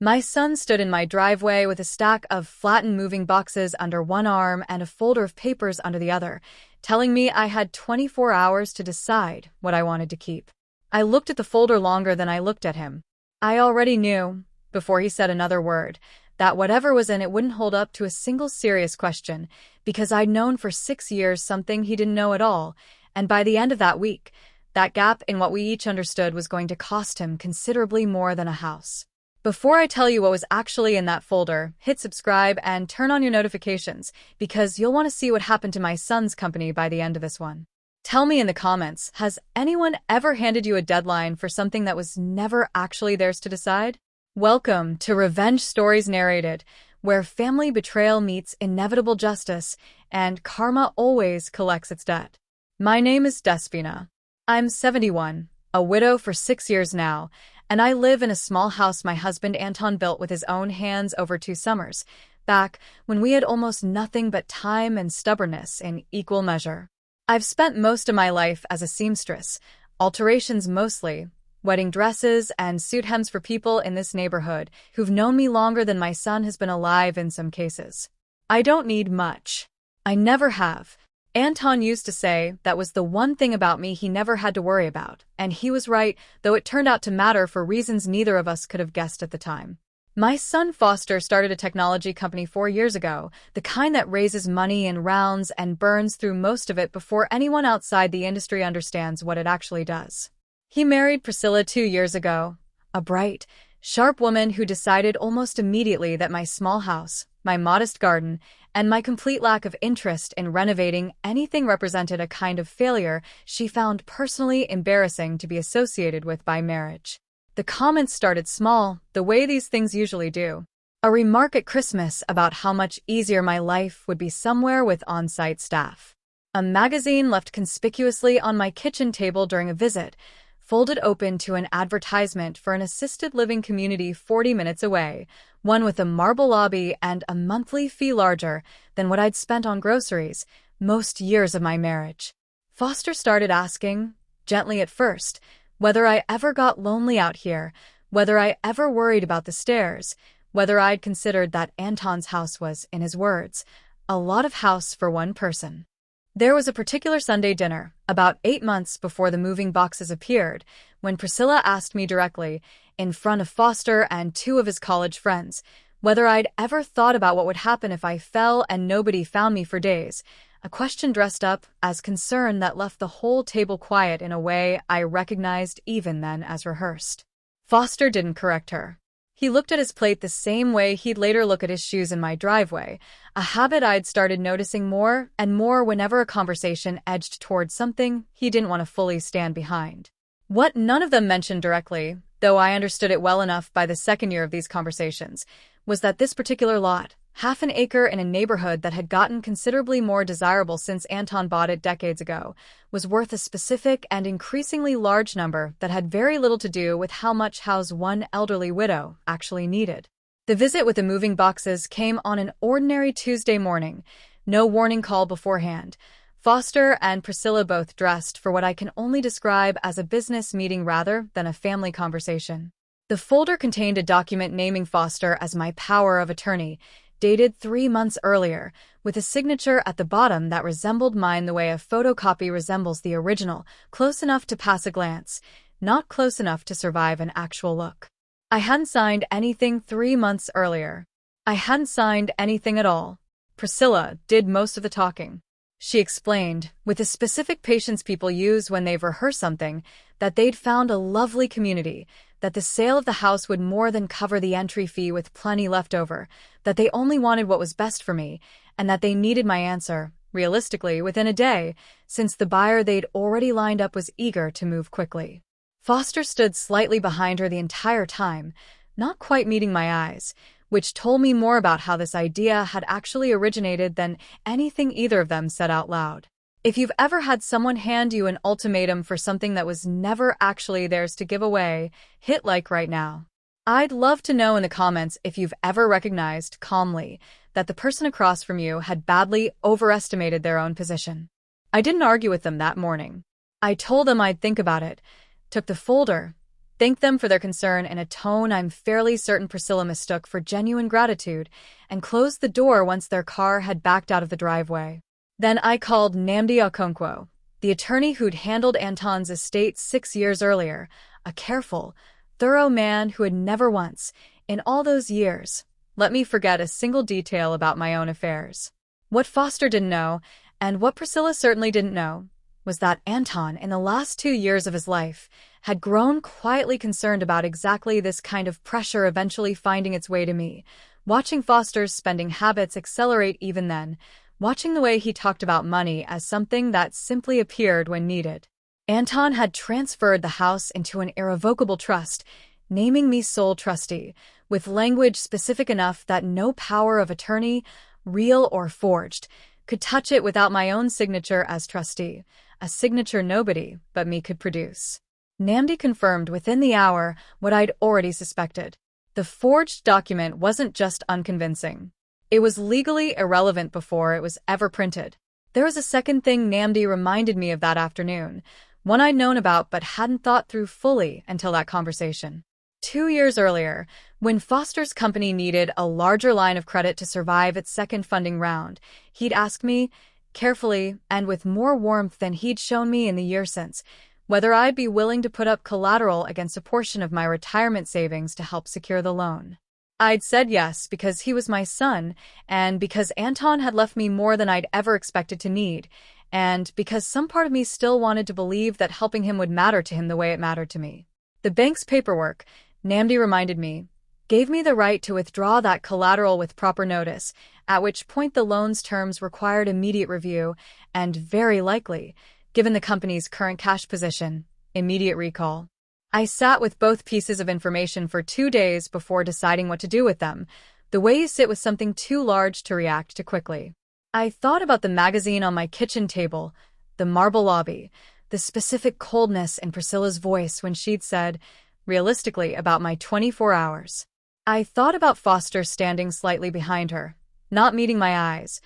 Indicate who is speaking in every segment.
Speaker 1: My son stood in my driveway with a stack of flattened moving boxes under one arm and a folder of papers under the other, telling me I had 24 hours to decide what I wanted to keep. I looked at the folder longer than I looked at him. I already knew, before he said another word, that whatever was in it wouldn't hold up to a single serious question, because I'd known for 6 years something he didn't know at all, and by the end of that week, that gap in what we each understood was going to cost him considerably more than a house. Before I tell you what was actually in that folder, hit subscribe and turn on your notifications, because you'll want to see what happened to my son's company by the end of this one. Tell me in the comments, has anyone ever handed you a deadline for something that was never actually theirs to decide? Welcome to Revenge Stories Narrated, where family betrayal meets inevitable justice, and karma always collects its debt. My name is Despina. I'm 71, a widow for 6 years now, and I live in a small house my husband Anton built with his own hands over 2 summers, back when we had almost nothing but time and stubbornness in equal measure. I've spent most of my life as a seamstress, alterations mostly, wedding dresses and suit hems for people in this neighborhood who've known me longer than my son has been alive in some cases. I don't need much. I never have. Anton used to say that was the one thing about me he never had to worry about, and he was right, though it turned out to matter for reasons neither of us could have guessed at the time. My son Foster started a technology company 4 years ago, the kind that raises money in rounds and burns through most of it before anyone outside the industry understands what it actually does. He married Priscilla 2 years ago, a bright, sharp woman who decided almost immediately that my small house, my modest garden, and my complete lack of interest in renovating anything represented a kind of failure she found personally embarrassing to be associated with by marriage. The comments started small, the way these things usually do. A remark at Christmas about how much easier my life would be somewhere with on-site staff. A magazine left conspicuously on my kitchen table during a visit, folded open to an advertisement for an assisted living community 40 minutes away, one with a marble lobby and a monthly fee larger than what I'd spent on groceries most years of my marriage. Foster started asking, gently at first, whether I ever got lonely out here, whether I ever worried about the stairs, whether I'd considered that Anton's house was, in his words, a lot of house for one person. There was a particular Sunday dinner, about 8 months before the moving boxes appeared, when Priscilla asked me directly, in front of Foster and 2 of his college friends, whether I'd ever thought about what would happen if I fell and nobody found me for days, a question dressed up as concern that left the whole table quiet in a way I recognized even then as rehearsed. Foster didn't correct her. He looked at his plate the same way he'd later look at his shoes in my driveway, a habit I'd started noticing more and more whenever a conversation edged toward something he didn't want to fully stand behind. What none of them mentioned directly, though I understood it well enough by the second year of these conversations, was that this particular lot, half an acre in a neighborhood that had gotten considerably more desirable since Anton bought it decades ago, was worth a specific and increasingly large number that had very little to do with how much house one elderly widow actually needed. The visit with the moving boxes came on an ordinary Tuesday morning, no warning call beforehand. Foster and Priscilla both dressed for what I can only describe as a business meeting rather than a family conversation. The folder contained a document naming Foster as my power of attorney, dated 3 months earlier, with a signature at the bottom that resembled mine the way a photocopy resembles the original, close enough to pass a glance, not close enough to survive an actual look. I hadn't signed anything 3 months earlier. I hadn't signed anything at all. Priscilla did most of the talking. She explained, with the specific patience people use when they've rehearsed something, that they'd found a lovely community, that the sale of the house would more than cover the entry fee with plenty left over, that they only wanted what was best for me, and that they needed my answer, realistically, within a day, since the buyer they'd already lined up was eager to move quickly. Foster stood slightly behind her the entire time, not quite meeting my eyes, which told me more about how this idea had actually originated than anything either of them said out loud. If you've ever had someone hand you an ultimatum for something that was never actually theirs to give away, hit like right now. I'd love to know in the comments if you've ever recognized, calmly, that the person across from you had badly overestimated their own position. I didn't argue with them that morning. I told them I'd think about it, took the folder, thanked them for their concern in a tone I'm fairly certain Priscilla mistook for genuine gratitude, and closed the door once their car had backed out of the driveway. Then I called Nnamdi Okonkwo, the attorney who'd handled Anton's estate 6 years earlier, a careful, thorough man who had never once, in all those years, let me forget a single detail about my own affairs. What Foster didn't know, and what Priscilla certainly didn't know, was that Anton, in the last 2 years of his life, had grown quietly concerned about exactly this kind of pressure eventually finding its way to me, watching Foster's spending habits accelerate even then, watching the way he talked about money as something that simply appeared when needed. Anton had transferred the house into an irrevocable trust, naming me sole trustee, with language specific enough that no power of attorney, real or forged, could touch it without my own signature as trustee, a signature nobody but me could produce. Nnamdi confirmed within the hour what I'd already suspected. The forged document wasn't just unconvincing. It was legally irrelevant before it was ever printed. There was a second thing Nnamdi reminded me of that afternoon, one I'd known about but hadn't thought through fully until that conversation. 2 years earlier, when Foster's company needed a larger line of credit to survive its second funding round, he'd asked me, carefully and with more warmth than he'd shown me in the year since, whether I'd be willing to put up collateral against a portion of my retirement savings to help secure the loan. I'd said yes because he was my son, and because Anton had left me more than I'd ever expected to need, and because some part of me still wanted to believe that helping him would matter to him the way it mattered to me. The bank's paperwork, Nnamdi reminded me, gave me the right to withdraw that collateral with proper notice, at which point the loan's terms required immediate review, and very likely, given the company's current cash position, immediate recall. I sat with both pieces of information for 2 days before deciding what to do with them, the way you sit with something too large to react to quickly. I thought about the magazine on my kitchen table, the marble lobby, the specific coldness in Priscilla's voice when she'd said, realistically, about my 24 hours. I thought about Foster standing slightly behind her, not meeting my eyes,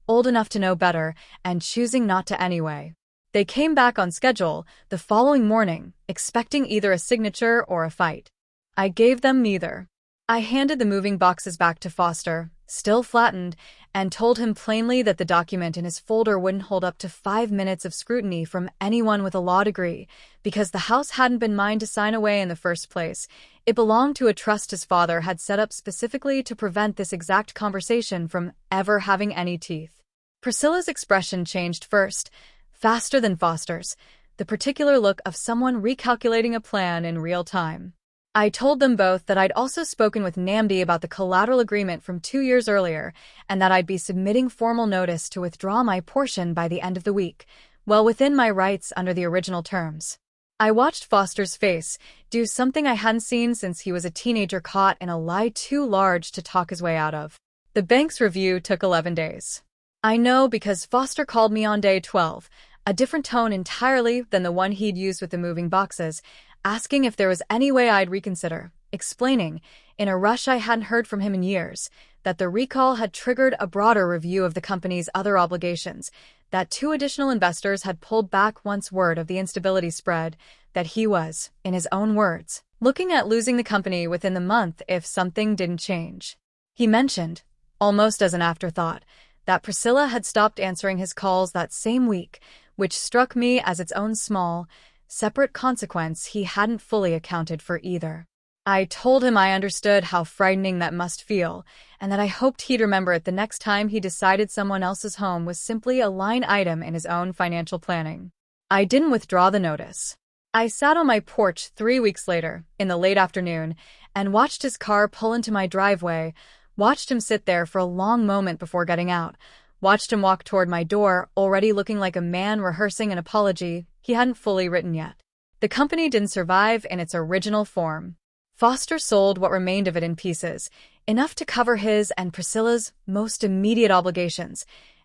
Speaker 1: old enough to know better, and choosing not to anyway. They came back on schedule the following morning, expecting either a signature or a fight. I gave them neither. I handed the moving boxes back to Foster, still flattened, and told him plainly that the document in his folder wouldn't hold up to 5 minutes of scrutiny from anyone with a law degree, because the house hadn't been mine to sign away in the first place. It belonged to a trust his father had set up specifically to prevent this exact conversation from ever having any teeth. Priscilla's expression changed first, faster than Foster's, the particular look of someone recalculating a plan in real time. I told them both that I'd also spoken with Nnamdi about the collateral agreement from 2 years earlier, and that I'd be submitting formal notice to withdraw my portion by the end of the week, well within my rights under the original terms. I watched Foster's face do something I hadn't seen since he was a teenager caught in a lie too large to talk his way out of. The bank's review took 11 days. I know because Foster called me on day 12, a different tone entirely than the one he'd used with the moving boxes, asking if there was any way I'd reconsider, explaining, in a rush I hadn't heard from him in years, that the recall had triggered a broader review of the company's other obligations, that 2 additional investors had pulled back once word of the instability spread, that he was, in his own words, looking at losing the company within the month if something didn't change. He mentioned, almost as an afterthought, that Priscilla had stopped answering his calls that same week, which struck me as its own small, separate consequence he hadn't fully accounted for either. I told him I understood how frightening that must feel, and that I hoped he'd remember it the next time he decided someone else's home was simply a line item in his own financial planning. I didn't withdraw the notice. I sat on my porch 3 weeks later, in the late afternoon, and watched his car pull into my driveway, watched him sit there for a long moment before getting out, watched him walk toward my door, already looking like a man rehearsing an apology he hadn't fully written yet. The company didn't survive in its original form. Foster sold what remained of it in pieces, enough to cover his and Priscilla's most immediate obligations,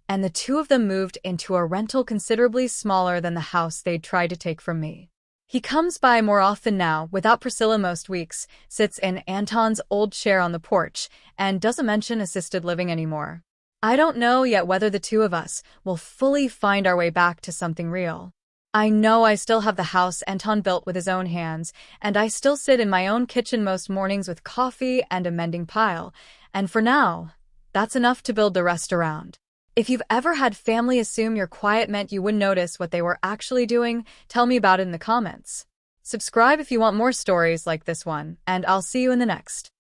Speaker 1: and the 2 of them moved into a rental considerably smaller than the house they'd tried to take from me. He comes by more often now, without Priscilla most weeks, sits in Anton's old chair on the porch, and doesn't mention assisted living anymore. I don't know yet whether the 2 of us will fully find our way back to something real. I know I still have the house Anton built with his own hands, and I still sit in my own kitchen most mornings with coffee and a mending pile. And for now, that's enough to build the rest around. If you've ever had family assume your quiet meant you wouldn't notice what they were actually doing, tell me about it in the comments. Subscribe if you want more stories like this one, and I'll see you in the next.